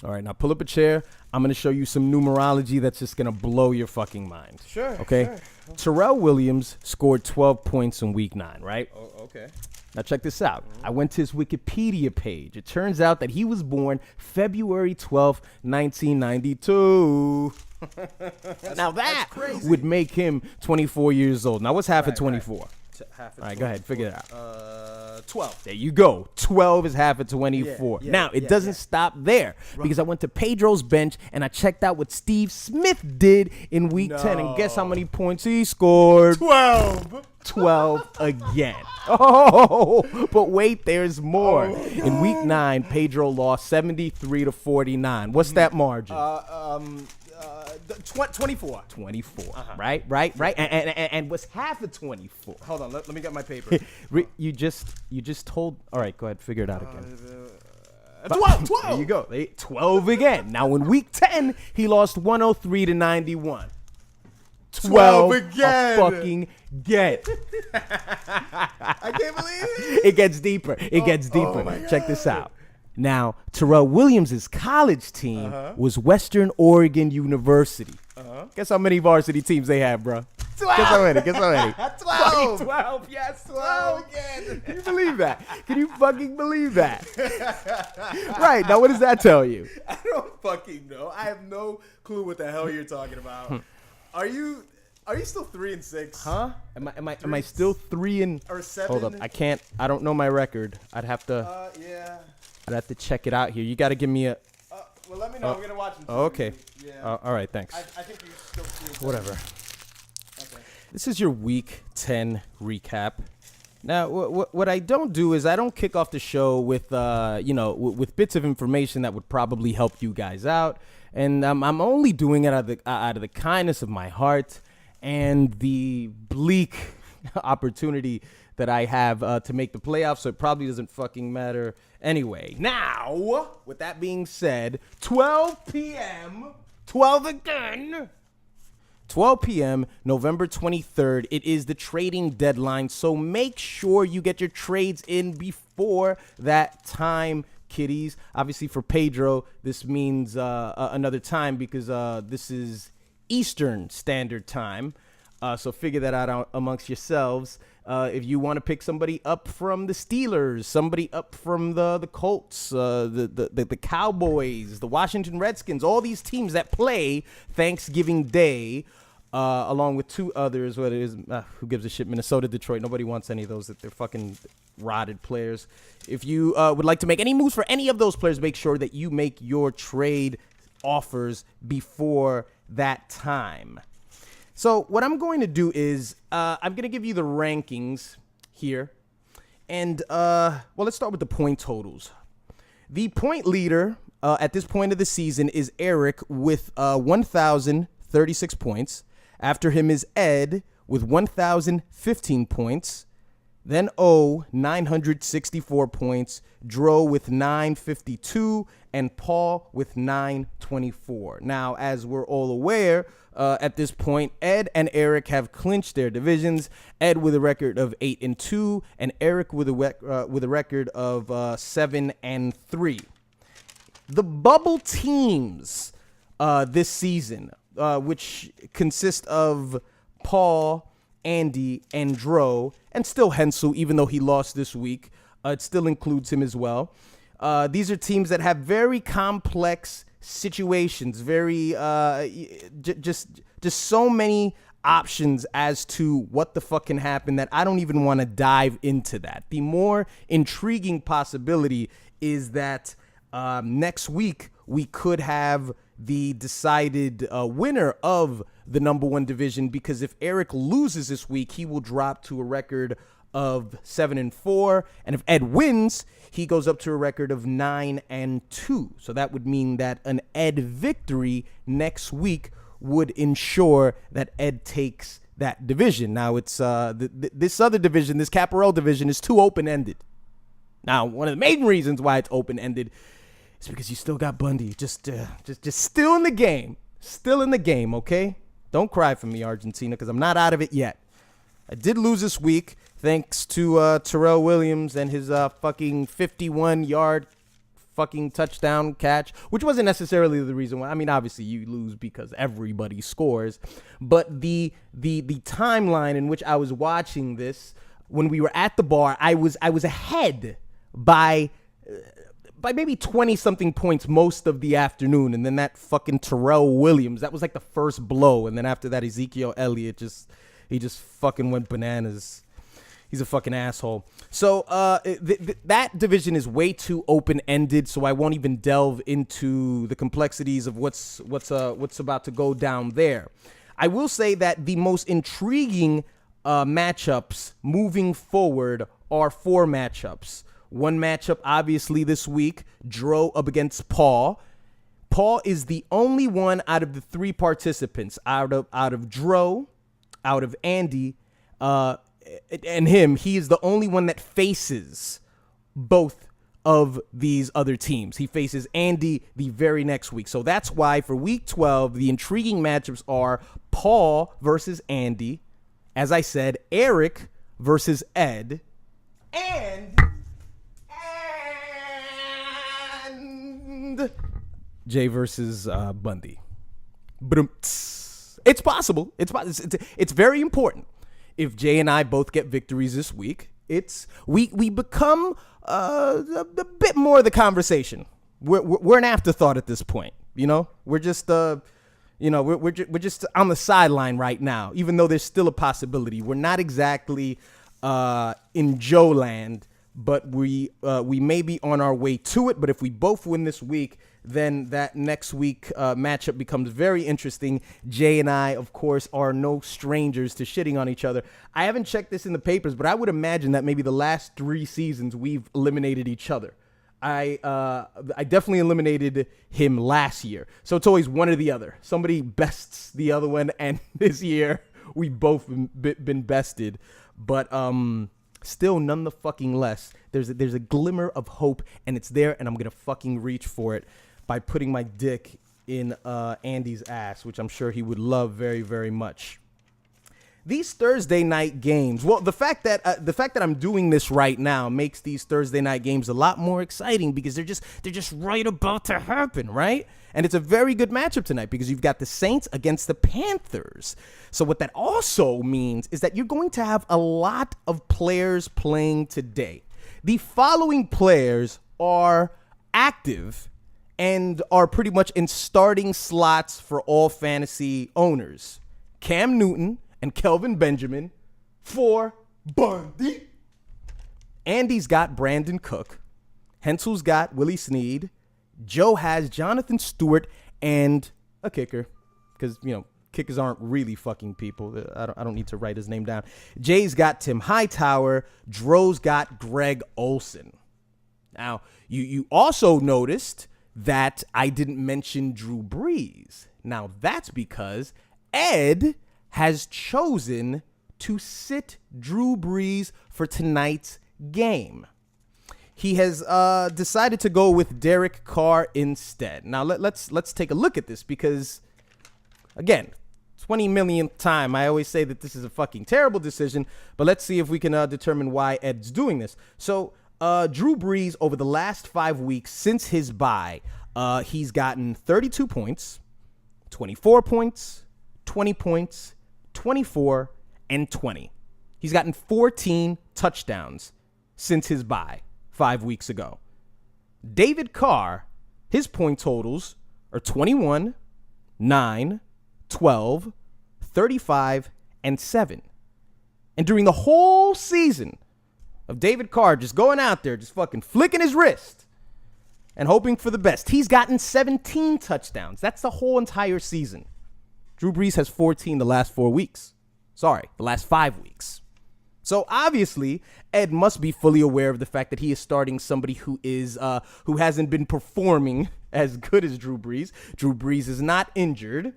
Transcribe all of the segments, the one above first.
All right, now pull up a chair. I'm going to show you some numerology that's just going to blow your fucking mind. Sure. Okay? Sure. Terrell Williams scored 12 points in week 9, right? Oh, okay. Now check this out. I went to his Wikipedia page. It turns out that he was born February 12th, 1992. Now that would make him 24 years old. Now what's half of 24? Half All right, go ahead. Figure it out. 12. There you go. 12 is half of 24. Yeah, now, it doesn't stop there because I went to Pedro's bench and I checked out what Steve Smith did in week 10. And guess how many points he scored? 12. 12 again. Oh, but wait, there's more. In week 9, Pedro lost 73-49. What's that margin? 24. 24. Right. And what's half of 24? Hold on, let me get my paper. You just told. All right, go ahead. Figure it out again. 12. There you go. 12 again. Now in week 10, he lost 103-91. 12 again. Fucking get. I can't believe it. It gets deeper. It gets deeper. my Check this out. Now, Terrell Williams' college team was Western Oregon University. Guess how many varsity teams they have, bro? 12. Guess how many? 12. 12. Yes, 12 again. Can you believe that? Can you fucking believe that? Right. Now, what does that tell you? I don't fucking know. I have no clue what the hell you're talking about. Are you still 3-6? Huh? Am I still 3 and Or 7? Hold up. I don't know my record. I'd have to Yeah. I'd have to check it out here. You got to give me a Well, let me know. I'm going to watch them. Oh, okay. Yeah. All right, thanks. I think you're still 3-7. Whatever. Okay. This is your week 10 recap. Now, what I don't do is I don't kick off the show with, with bits of information that would probably help you guys out. And I'm only doing it out of the kindness of my heart and the bleak opportunity that I have to make the playoffs. So it probably doesn't fucking matter anyway. Now, with that being said, 12 p.m., 12 again. 12 p.m., November 23rd. It is the trading deadline, so make sure you get your trades in before that time, kiddies. Obviously, for Pedro, this means another time because this is Eastern Standard Time. So figure that out amongst yourselves. If you want to pick somebody up from the Steelers, somebody up from the Colts, the Cowboys, the Washington Redskins, all these teams that play Thanksgiving Day, along with 2 others, what it is, who gives a shit, Minnesota, Detroit, nobody wants any of those, that they're fucking rotted players. If you would like to make any moves for any of those players, make sure that you make your trade offers before that time. So what I'm going to do is I'm going to give you the rankings here. And, let's start with the point totals. The point leader at this point of the season is Eric with 1,036 points. After him is Ed with 1,015 points. Then O, 964 points. Dro with 952. And Paul with 924. Now, as we're all aware, at this point, Ed and Eric have clinched their divisions. Ed with a record of 8-2, and Eric with a record of 7-3. The bubble teams this season, which consist of Paul, Andy, and Dro, and still Hensel, even though he lost this week, it still includes him as well. These are teams that have very complex situations, very just so many options as to what the fuck can happen that I don't even want to dive into that. The more intriguing possibility is that next week we could have the decided winner of the number 1 division, because if Eric loses this week, he will drop to a record of 7-4, and if Ed wins, he goes up to a record of 9-2. So that would mean that an Ed victory next week would ensure that Ed takes that division. Now it's this other division, this Caparel division, is too open-ended. Now, one of the main reasons why it's open-ended is because you still got Bundy, just still in the game, okay? Don't cry for me, Argentina, because I'm not out of it yet. I did lose this week, thanks to Terrell Williams and his fucking 51-yard fucking touchdown catch, which wasn't necessarily the reason why. I mean, obviously you lose because everybody scores, but the timeline in which I was watching this when we were at the bar, I was ahead by maybe 20 something points most of the afternoon, and then that fucking Terrell Williams, that was like the first blow, and then after that Ezekiel Elliott just fucking went bananas. He's a fucking asshole. So that division is way too open-ended, so I won't even delve into the complexities of what's about to go down there. I will say that the most intriguing matchups moving forward are 4 matchups. One matchup, obviously, this week, Dro up against Paul. Paul is the only one out of the 3 participants, out of Dro, out of Andy, and him. He is the only one that faces both of these other teams. He faces Andy the very next week. So that's why for week 12, the intriguing matchups are Paul versus Andy. As I said, Eric versus Ed. And Jay versus Bundy. It's possible. It's very important. If Jay and I both get victories this week, we become a bit more of the conversation. We're an afterthought at this point. You know, we're just we're just on the sideline right now. Even though there's still a possibility, we're not exactly in Joe land, but we may be on our way to it. But if we both win this week, then that next week matchup becomes very interesting. Jay and I, of course, are no strangers to shitting on each other. I haven't checked this in the papers, but I would imagine that maybe the last 3 seasons we've eliminated each other. I definitely eliminated him last year. So it's always one or the other. Somebody bests the other one, and this year we both been bested. But still, none the fucking less, there's a glimmer of hope, and it's there, and I'm gonna fucking reach for it by putting my dick in Andy's ass, which I'm sure he would love very, very much. These Thursday night games, well, the fact that I'm doing this right now makes these Thursday night games a lot more exciting because they're just right about to happen, right? And it's a very good matchup tonight because you've got the Saints against the Panthers. So what that also means is that you're going to have a lot of players playing today. The following players are active and are pretty much in starting slots for all fantasy owners. Cam Newton and Kelvin Benjamin for Bundy. Andy's got Brandon Cook. Hensel's got Willie Snead. Joe has Jonathan Stewart and a kicker because, kickers aren't really fucking people. I don't need to write his name down. Jay's got Tim Hightower. Dro's got Greg Olsen. Now, you also noticed that I didn't mention Drew Brees. Now, that's because Ed has chosen to sit Drew Brees for tonight's game. He has decided to go with Derek Carr instead. Now let's take a look at this because, again, 20 millionth time, I always say that this is a fucking terrible decision, but let's see if we can determine why Ed's doing this. So Drew Brees, over the last 5 weeks since his bye, he's gotten 32 points, 24 points, 20 points, 24, and 20. He's gotten 14 touchdowns since his bye 5 weeks ago. David Carr, his point totals are 21, 9, 12, 35, and 7. And during the whole season of David Carr just going out there, just fucking flicking his wrist and hoping for the best, he's gotten 17 touchdowns. That's the whole entire season. Drew Brees has 14 the last 4 weeks. Sorry, the last 5 weeks. So obviously, Ed must be fully aware of the fact that he is starting somebody who hasn't been performing as good as Drew Brees. Drew Brees is not injured.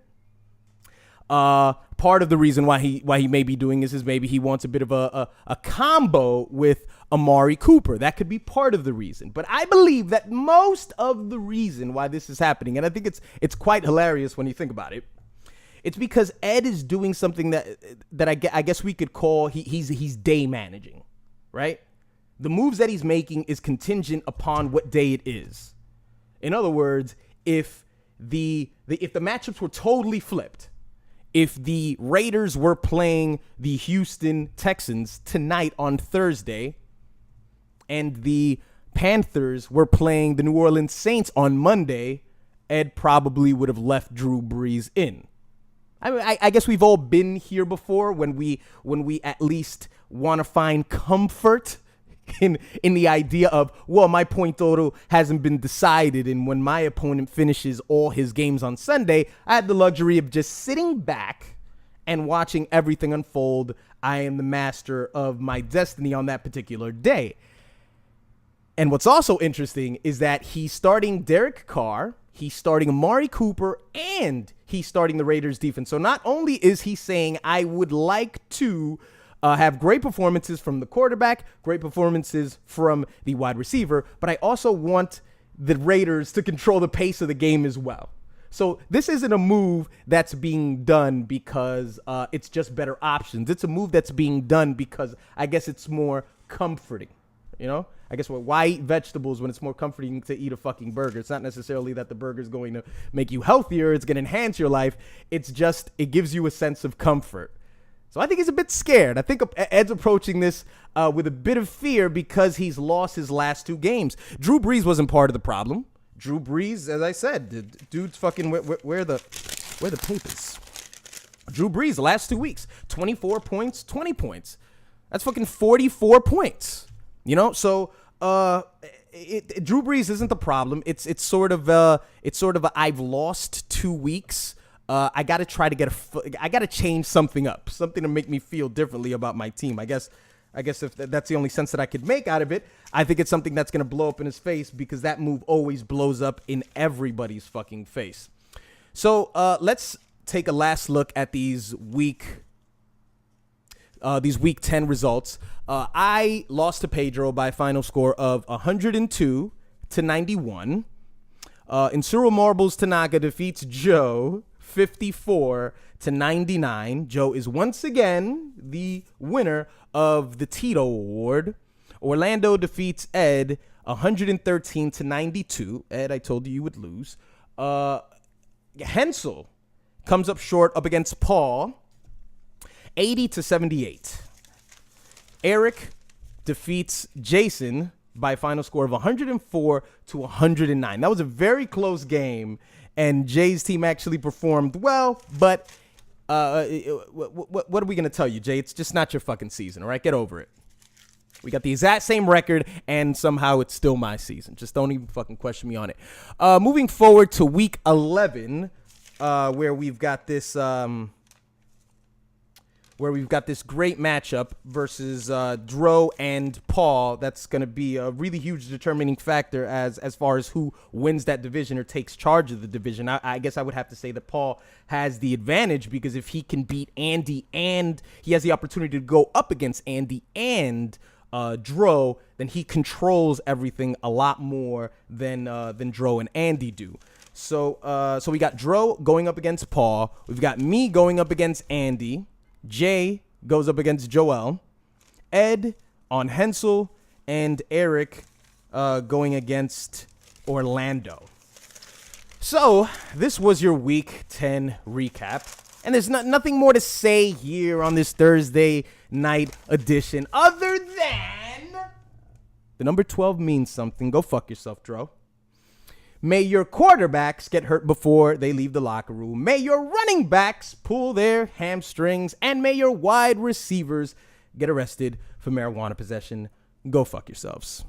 Part of the reason why he may be doing this is maybe he wants a bit of a combo with Amari Cooper. That could be part of the reason. But I believe that most of the reason why this is happening, and I think it's quite hilarious when you think about it, it's because Ed is doing something that I guess we could call he's day managing, right? The moves that he's making is contingent upon what day it is. In other words, if the matchups were totally flipped, if the Raiders were playing the Houston Texans tonight on Thursday, and the Panthers were playing the New Orleans Saints on Monday, Ed probably would have left Drew Brees in. I mean, I guess we've all been here before when we at least want to find comfort in the idea of, well, my point total hasn't been decided, and when my opponent finishes all his games on Sunday, I had the luxury of just sitting back and watching everything unfold. I am the master of my destiny on that particular day. And what's also interesting is that he's starting Derek Carr, he's starting Amari Cooper, and he's starting the Raiders defense. So not only is he saying, I would like to have great performances from the quarterback, great performances from the wide receiver, but I also want the Raiders to control the pace of the game as well. So this isn't a move that's being done because it's just better options. It's a move that's being done because I guess it's more comforting, you know? I guess why eat vegetables when it's more comforting to eat a fucking burger? It's not necessarily that the burger is going to make you healthier. It's going to enhance your life. It's just, it gives you a sense of comfort. So I think he's a bit scared. I think Ed's approaching this with a bit of fear because he's lost his last two games. Drew Brees wasn't part of the problem. Drew Brees, as I said, the dude's fucking, where the papers? Drew Brees, the last 2 weeks, 24 points, 20 points. That's fucking 44 points. You know, so Drew Brees isn't the problem. It's sort of I've lost 2 weeks. I got to try to I got to change something up, something to make me feel differently about my team. I guess if that's the only sense that I could make out of it, I think it's something that's going to blow up in his face because that move always blows up in everybody's fucking face. So let's take a last look at these week 10 results. I lost to Pedro by a final score of 102-91. In Cyril Marbles, Tanaka defeats Joe 54-99. Joe is once again the winner of the Tito Award. Orlando defeats Ed 113-92. Ed, I told you would lose. Hensel comes up short up against Paul 80-78. Eric defeats Jason by a final score of 104-109. That was a very close game, and Jay's team actually performed well, but what are we going to tell you, Jay? It's just not your fucking season, all right? Get over it. We got the exact same record, and somehow it's still my season. Just don't even fucking question me on it. Moving forward to week 11, where we've got this great matchup versus Dro and Paul. That's going to be a really huge determining factor as far as who wins that division or takes charge of the division. I guess I would have to say that Paul has the advantage because if he can beat Andy and he has the opportunity to go up against Andy and Dro, then he controls everything a lot more than Dro and Andy do. So we got Dro going up against Paul. We've got me going up against Andy. Jay goes up against Joel. Ed on Hensel. And Eric going against Orlando. So this was your Week 10 recap. And there's nothing more to say here on this Thursday night edition other than the number 12 means something. Go fuck yourself, Dro. May your quarterbacks get hurt before they leave the locker room. May your running backs pull their hamstrings. And may your wide receivers get arrested for marijuana possession. Go fuck yourselves.